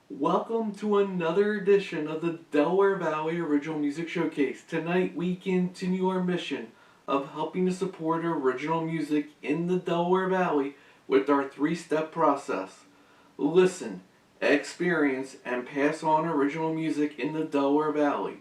Welcome to another edition of the Delaware Valley Original Music Showcase. Tonight we continue our mission of helping to support original music in the Delaware Valley with our three-step process. Listen, experience, and pass on original music in the Delaware Valley.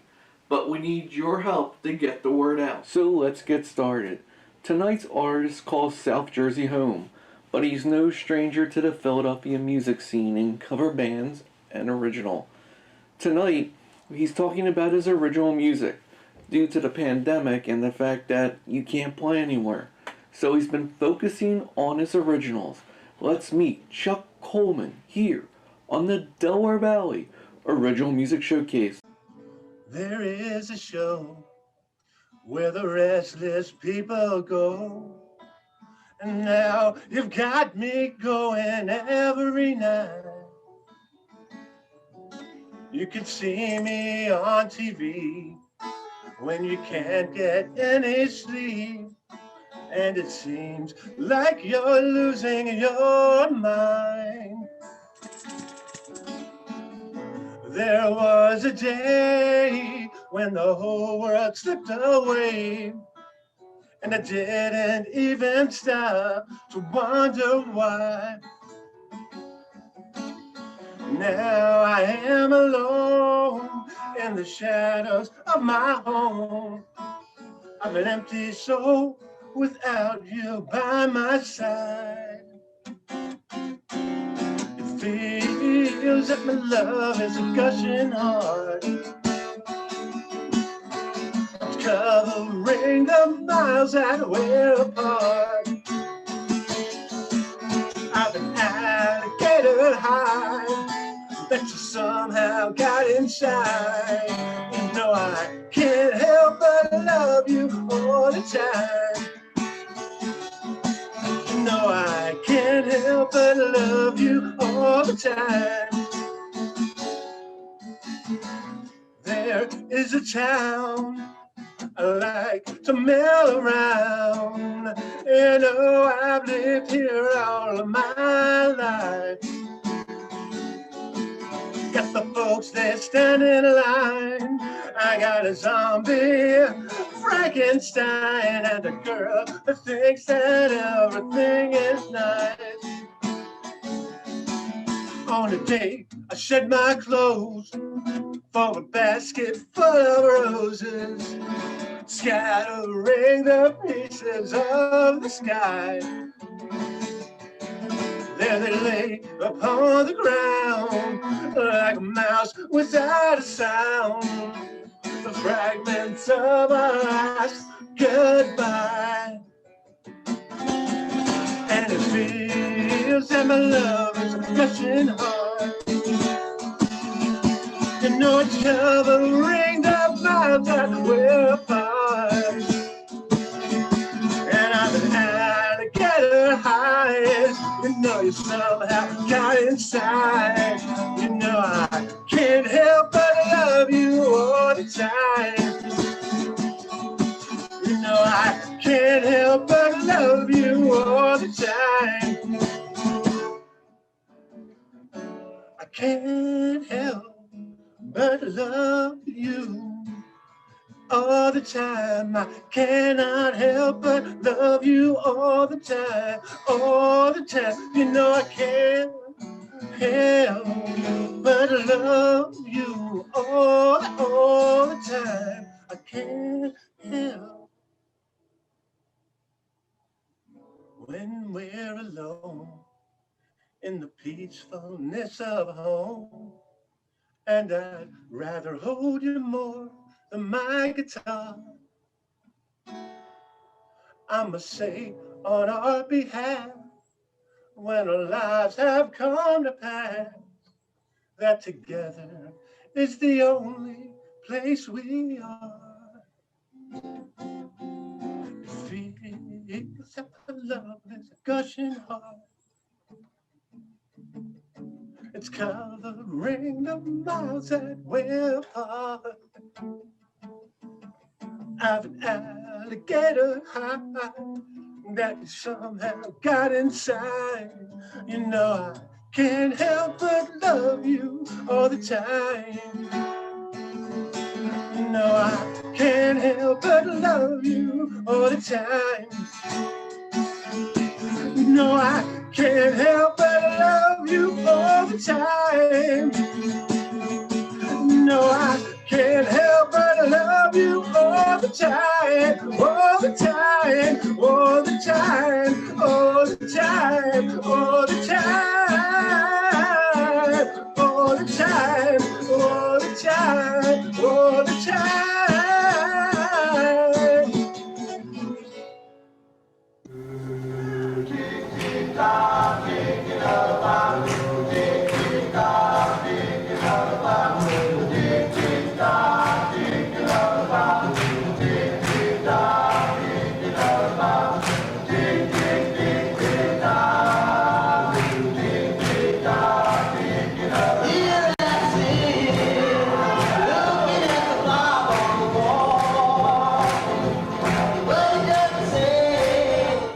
But we need your help to get the word out. So let's get started. Tonight's artist calls South Jersey home, but he's no stranger to the Philadelphia music scene in cover bands and original. Tonight, he's talking about his original music due to the pandemic and the fact that you can't play anywhere. So he's been focusing on his originals. Let's meet Chuck Coleman here on the Delaware Valley Original Music Showcase. There is a show where the restless people go. And now you've got me going every night. You can see me on TV when you can't get any sleep. And it seems like you're losing your mind. There was a day when the whole world slipped away, and I didn't even stop to wonder why. Now I am alone in the shadows of my home. I'm an empty soul without you by my side. It feels that my love is a gushing heart, covering the miles that we're apart. I've an alligator hide that you somehow got inside. You know I can't help but love you all the time. You know I can't help but love you all the time. There is a town I like to mail around. You know I've lived here all of my life. Got the folks that stand in line. I got a zombie, Frankenstein, and a girl that thinks that everything is nice. On a date, I shed my clothes for a basket full of roses, scattering the pieces of the sky. There they lay upon the ground like a mouse without a sound, the fragments of our last goodbye. And it feels that my love is a gushing heart. You know it's covering the miles that we're apart. And I'm an alligator highest. You know you somehow got inside. You know I can't help but love you all the time. You know I can't help but love you all the time. I can't help but love you all the time. I cannot help but love you all the time, all the time. You know I can't help but love you all the time. I can't help when we're alone in the peacefulness of home. And I'd rather hold you more than my guitar. I must say on our behalf, when our lives have come to pass, that together is the only place we are. It feels that the love is a gushing heart. It's covering the miles that we're apart. I've an alligator hide that you somehow got inside. You know I can't help but love you all the time. No, I can't help but love you all the time. No, I can't help but love you all the time. No, I can't help but love you all the time, all the time, all the time, all the time, all the time, all the time, all the time, all the time.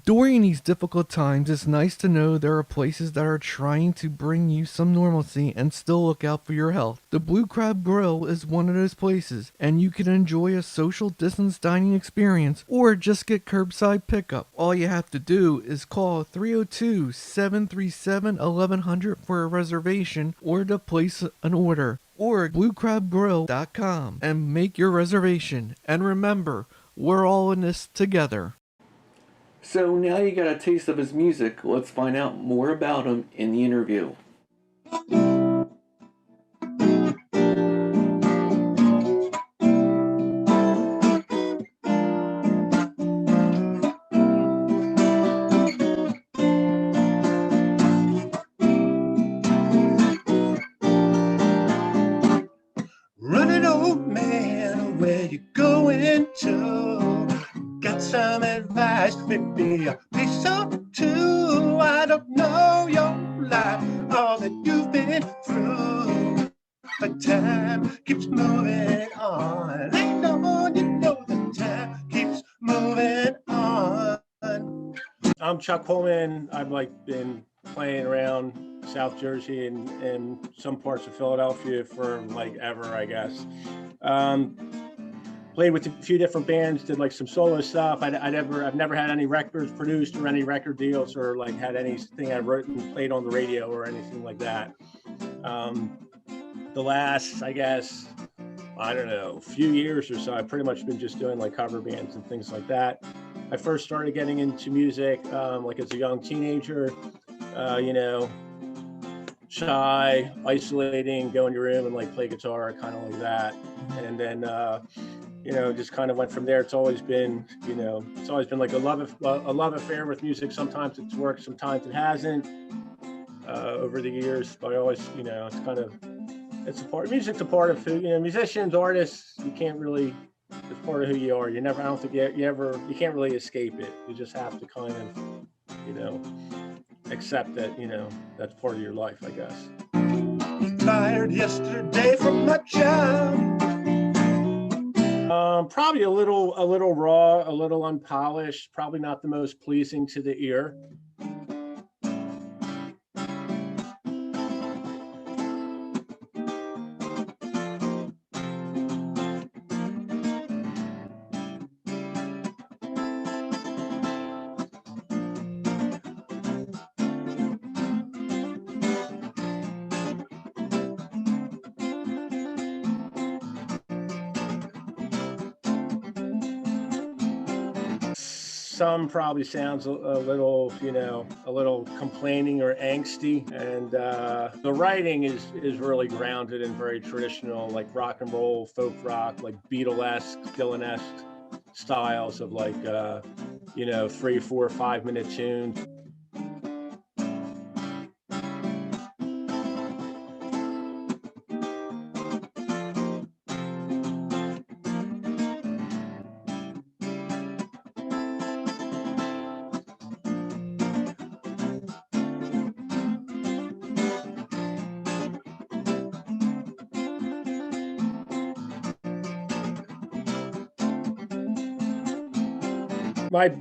During these difficult times, it's nice to know there are places that are trying to bring you some normalcy and still look out for your health. The Blue Crab Grill is one of those places, and you can enjoy a social distance dining experience or just get curbside pickup. All you have to do is call 302-737-1100 for a reservation or to place an order, or bluecrabgrill.com and make your reservation. And remember, we're all in this together. So now you got a taste of his music, let's find out more about him in the interview. Running old man, where you going to? Got some advice, maybe a piece or two. I don't know your life, all that you've been through, but time keeps moving on. I know you know that time keeps moving on. I'm Chuck Coleman. I've been playing around South Jersey and some parts of Philadelphia for ever, I guess. Played with a few different bands, did some solo stuff. I've never had any records produced or any record deals or had anything I wrote and played on the radio or anything like that. The last, I guess, I don't know, few years or so, I've pretty much been just doing cover bands and things like that. I first started getting into music as a young teenager, shy, isolating, go in your room and play guitar, kind of like that. And then, just kind of went from there. It's always been like a love affair with music. Sometimes it's worked, sometimes it hasn't over the years, but I always, music's a part of who, musicians, artists, you can't really, it's part of who you are. I don't think you can't really escape it. You just have to kind of, accept that, that's part of your life, I guess. Fired yesterday from my job. Probably a little raw, a little unpolished, probably not the most pleasing to the ear. Some probably sounds a little, a little complaining or angsty. And the writing is really grounded and very traditional, rock and roll, folk rock, Beatle-esque, Dylan-esque styles of 3, 4, 5 minute tunes.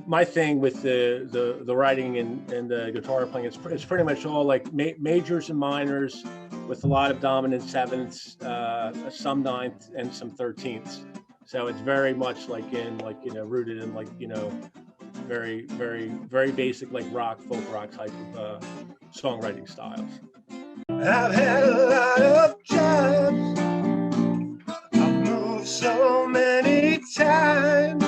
My thing with the writing and the guitar playing, it's pretty much all majors and minors, with a lot of dominant sevenths, some ninth, and some 13ths. So it's very much like rooted in very, very, very basic folk rock type of songwriting styles. I've had a lot of jobs. I've moved so many times.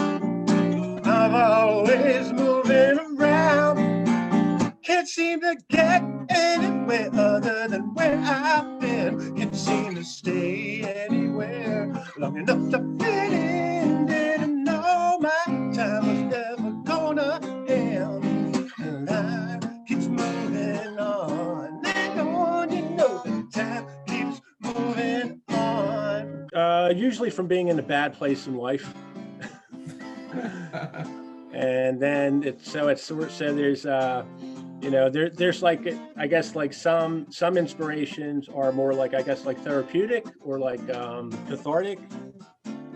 I'm always moving around. Can't seem to get anywhere other than where I've been. Can't seem to stay anywhere long enough to fit in. Didn't know my time was never gonna end. And life keeps moving on. And on, the time keeps moving on. Usually from being in a bad place in life. And then there's there's like, I guess, like some inspirations are more like, I guess, like therapeutic or like cathartic,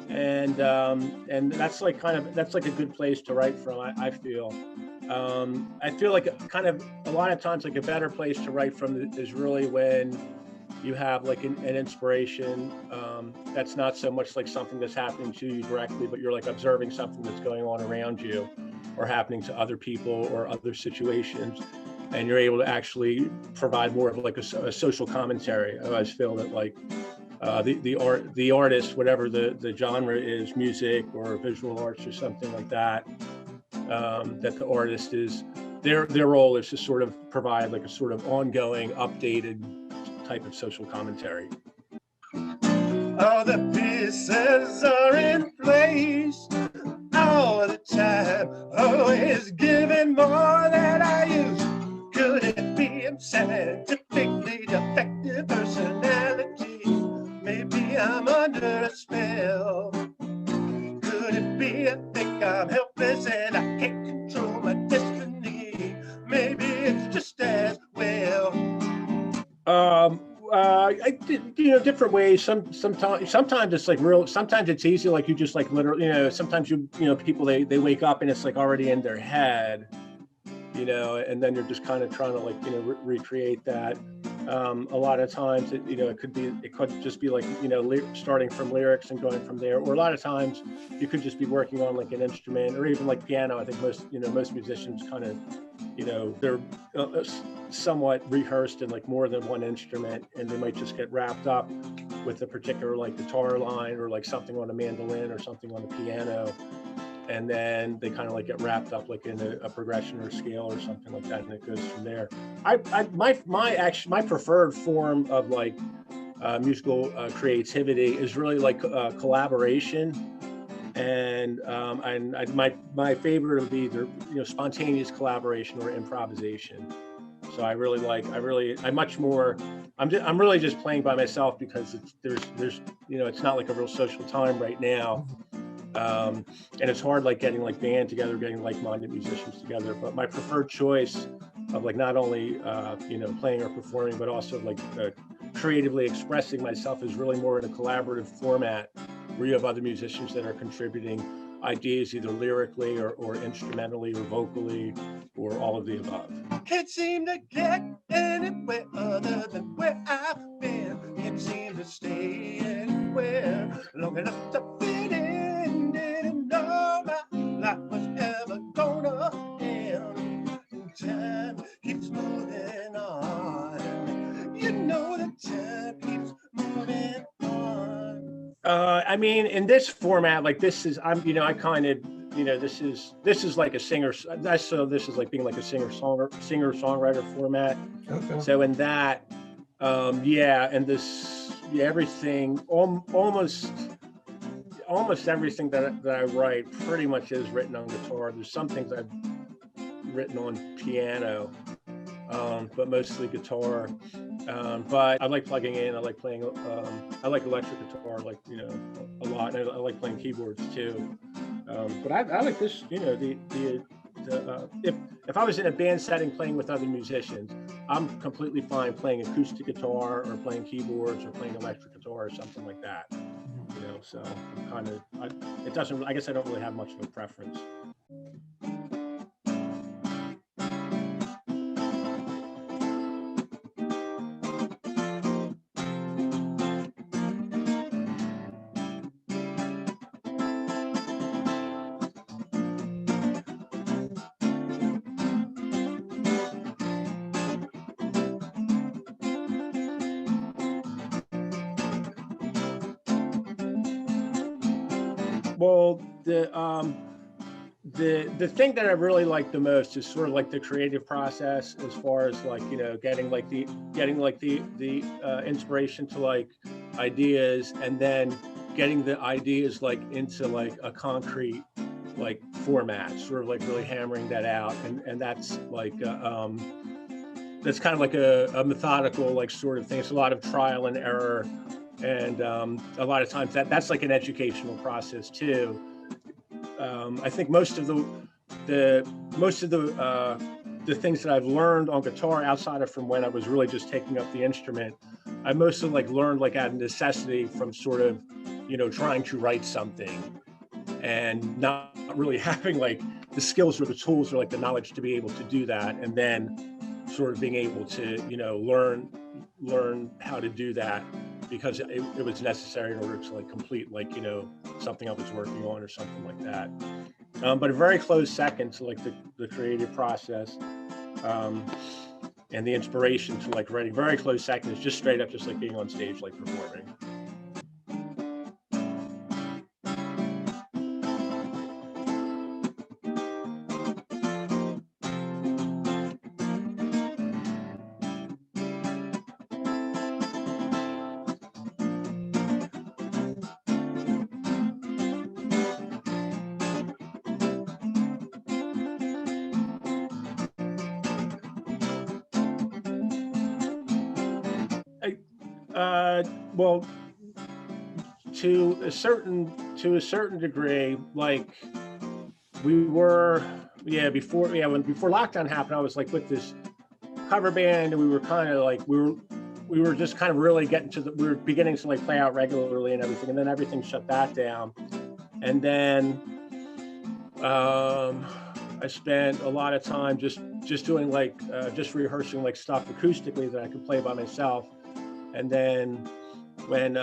and that's like that's like a good place to write from. I feel like kind of a lot of times like a better place to write from is really when you have like an inspiration that's not so much like something that's happening to you directly, but you're like observing something that's going on around you or happening to other people or other situations, and you're able to actually provide more of like a social commentary. I always feel that like the artist, whatever the genre is, music or visual arts or something like that, that the artist is, their role is to sort of provide like a sort of ongoing, updated type of social commentary. All the pieces are in place all the time, always giving more than I use. Could it be I'm scientifically defective personality? Maybe I'm under a spell. Could it be I think I'm helpless and I can't control my destiny? Maybe it's just as well. Different ways. Sometimes it's like real. Sometimes it's easy. Like you just like literally, sometimes people they wake up and it's like already in their head, and then you're just kind of trying to like, recreate that. A lot of times it could just be like, starting from lyrics and going from there. Or a lot of times you could just be working on like an instrument or even like piano. I think most musicians kind of, they're somewhat rehearsed in like more than one instrument, and they might just get wrapped up with a particular like guitar line or like something on a mandolin or something on the piano, and then they kind of like get wrapped up like in a progression or scale or something like that, and it goes from there. My preferred form of like musical creativity is really like collaboration. And my favorite would be either spontaneous collaboration or improvisation. So I'm really just playing by myself because there's it's not like a real social time right now, and it's hard like getting like band together, getting like-minded musicians together. But my preferred choice of like not only playing or performing, but also like creatively expressing myself is really more in a collaborative format, where you have other musicians that are contributing ideas either lyrically or instrumentally or vocally or all of the above. Can't seem to get anywhere other than where I've been. Can't seem to stay anywhere long enough to fit in. Didn't know my life was ever gonna end. And time keeps moving on. The time keeps moving on. I mean, in this format, like this is, this is like a singer. This is like being like a singer-songwriter format. Okay. So in that, and this, everything, almost everything that I write pretty much is written on guitar. There's some things I've written on piano, but mostly guitar. But I like plugging in. I like playing. I like electric guitar, like a lot. And I like playing keyboards too. But I like this. If I was in a band setting playing with other musicians, I'm completely fine playing acoustic guitar or playing keyboards or playing electric guitar or something like that. So it doesn't. I guess I don't really have much of a preference. Well, the thing that I really like the most is sort of like the creative process, as far as like, getting the inspiration to like ideas, and then getting the ideas like into like a concrete like format, sort of like really hammering that out, and that's kind of like a methodical like sort of thing. It's a lot of trial and error, and a lot of times that's like an educational process too. I think the most of the things that I've learned on guitar, outside of from when I was really just taking up the instrument, I mostly like learned like out of necessity, from sort of, trying to write something and not really having like the skills or the tools or like the knowledge to be able to do that, and then sort of being able to, learn how to do that, because it was necessary in order to like complete like, something I was working on or something like that. But a very close second to like the creative process, um, and the inspiration to like writing, very close second is just straight up just like being on stage like performing. I, well, to a certain degree, like we were, yeah, before lockdown happened, I was like with this cover band, and we were kind of like we were just kind of really getting to we were beginning to like play out regularly and everything, and then everything shut that down, and then I spent a lot of time just doing like just rehearsing like stuff acoustically that I could play by myself, and then when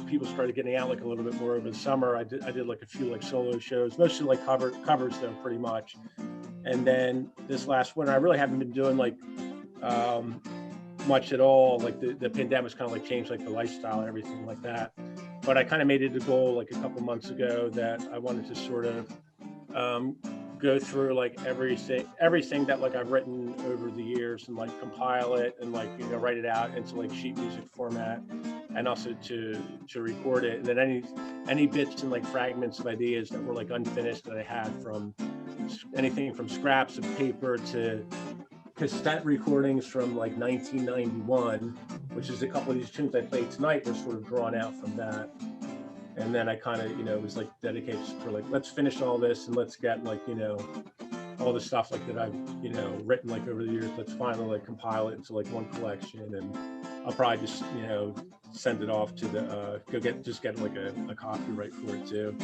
people started getting out like a little bit more over the summer, I did like a few like solo shows, mostly like covers though, pretty much. And then this last winter, I really haven't been doing like um, much at all. Like the pandemic's kind of like changed like the lifestyle and everything like that. But I kind of made it a goal like a couple months ago that I wanted to sort of um, go through like everything that like I've written over the years, and like compile it, and like write it out into like sheet music format, and also to record it, and then any bits and like fragments of ideas that were like unfinished that I had, from anything from scraps of paper to cassette recordings from like 1991, which is a couple of these tunes I played tonight were sort of drawn out from that. And then I kind of, was like dedicated for like, let's finish all this and let's get like, all the stuff like that I've, written like over the years. Let's finally like compile it into like one collection, and I'll probably just, send it off to the, get like a copyright for it too.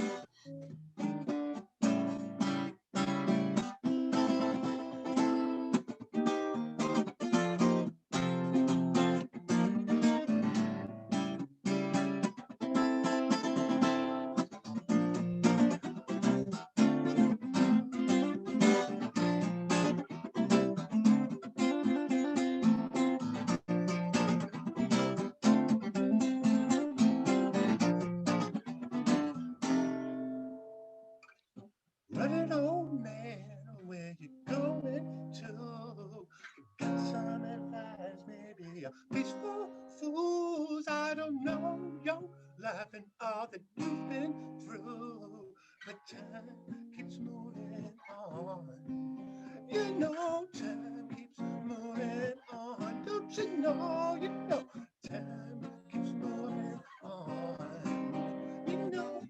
Running old man, where you going to? Got some advice, maybe a peaceful fools. I don't know your life and all that you've been through, but time keeps moving on. Time keeps moving on. Don't you know? Time keeps moving on. You know.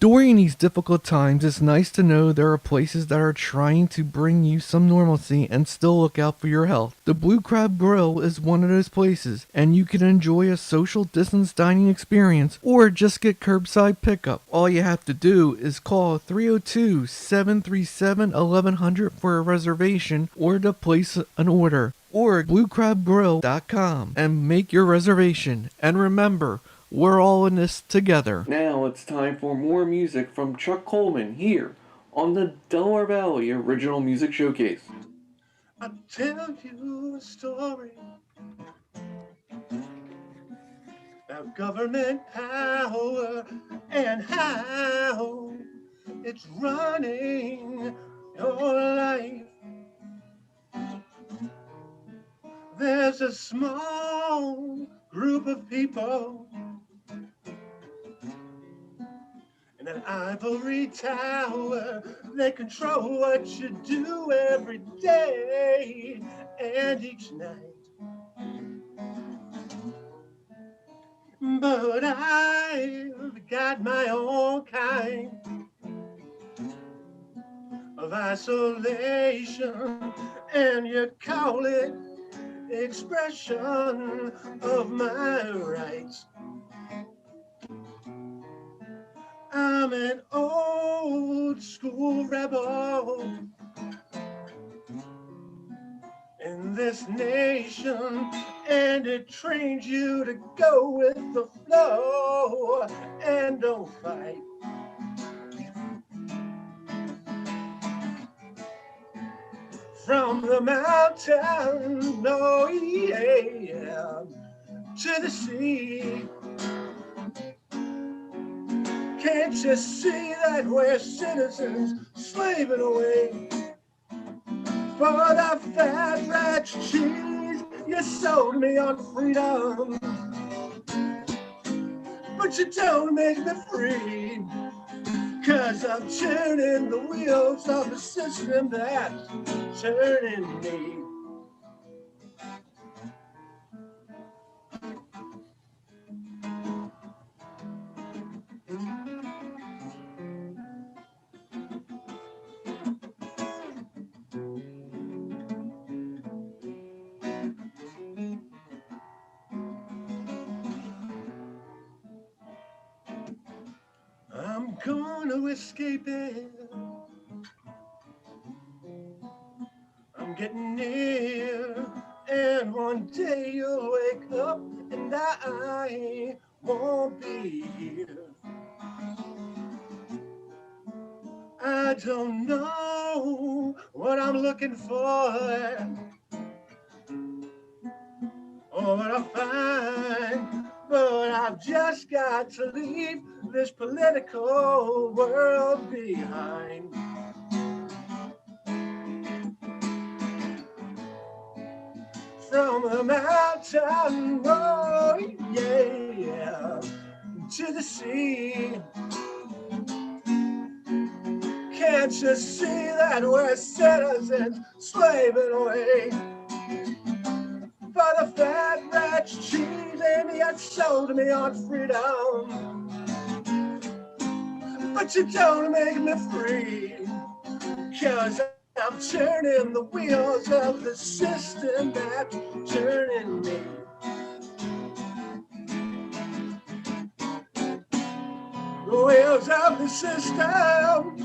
During these difficult times, it's nice to know there are places that are trying to bring you some normalcy and still look out for your health. The Blue Crab Grill is one of those places, and you can enjoy a social distance dining experience or just get curbside pickup. All you have to do is call 302-737-1100 for a reservation or to place an order, or bluecrabgrill.com and make your reservation. And remember, we're all in this together. Now it's time for more music from Chuck Coleman here on the Delaware Valley Original Music Showcase. I'll tell you a story about government power and how it's running your life. There's a small group of people in an ivory tower. They control what you do every day and each night. But I've got my own kind of isolation, and you call it expression of my rights. I'm an old school rebel in this nation, and it trains you to go with the flow and don't fight. From the mountain, oh yeah, to the sea. Can't you see that we're citizens slaving away for the fat rat cheese? You sold me on freedom, but you don't make me free. 'Cause I'm turning the wheels of the system that's turning me. I'm gonna escape it. I'm getting near, and one day you'll wake up and I won't be here. I don't know what I'm looking for or what I'll find, but I've just got to leave this political world behind. From the mountain, oh yeah, to the sea. Can't you see that we're citizens slaving away for the fat rat cheese? And you sold me on freedom, but you don't make me free. 'Cause I'm turning the wheels of the system that's turning me. The wheels of the system,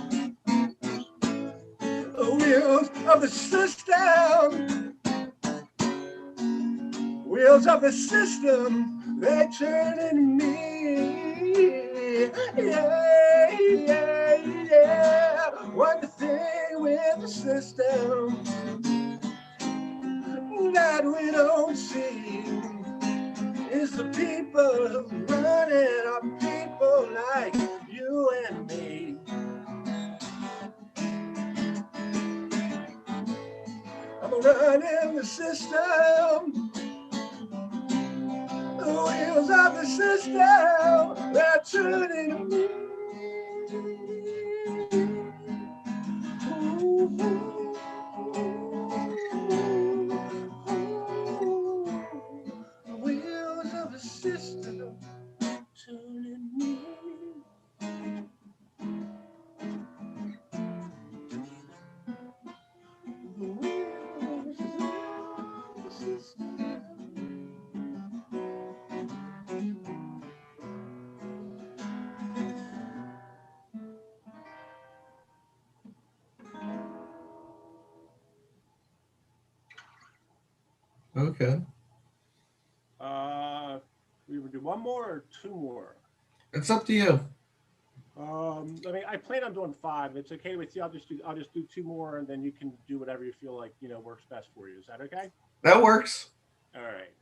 the wheels of the system, wheels of the system, they're turning me. Yeah, yeah, yeah. One thing with the system that we don't see is the people who run it are people like you and me. I'm running the system, the wheels of the system, they're turning me. The wheels of the system turning me. Okay. We would do one more or two more. It's up to you. I mean, I plan on doing five. It's okay with you. I'll just do two more, and then you can do whatever you feel like works best for you. Is that okay? That works. All right.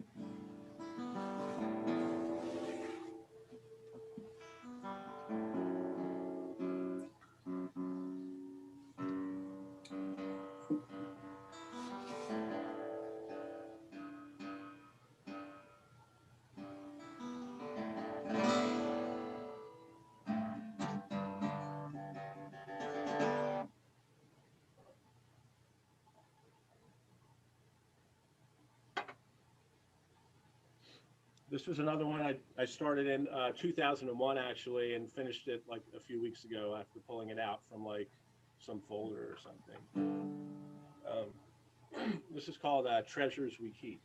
This was another one I started in 2001 actually, and finished it like a few weeks ago after pulling it out from like some folder or something. This is called "Treasures We Keep."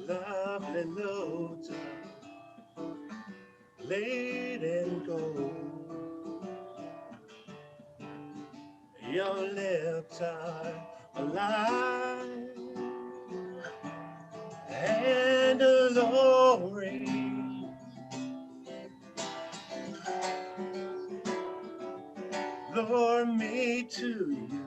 Lovely notes laid in gold. Your lips are alive and alluring. Lure me to you.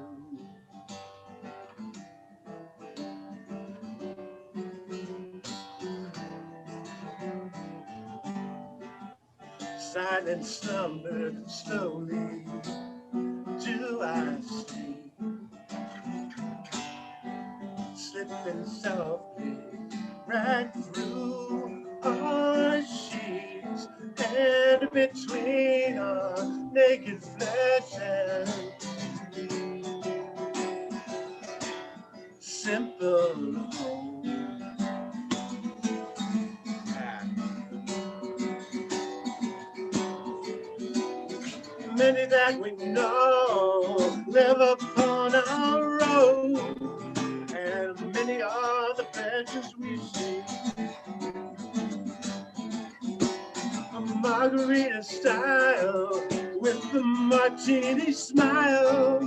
Silent slumber slowly do I sleep, slipping softly right through our sheets and between our naked flesh and simple home. Many that we know live upon our road, and many are the pleasures we see. A margarita style with the martini smile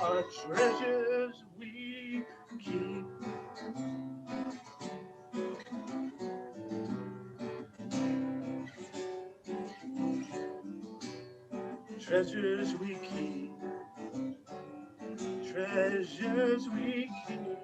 are treasures we keep. Treasures we keep. Treasures we keep.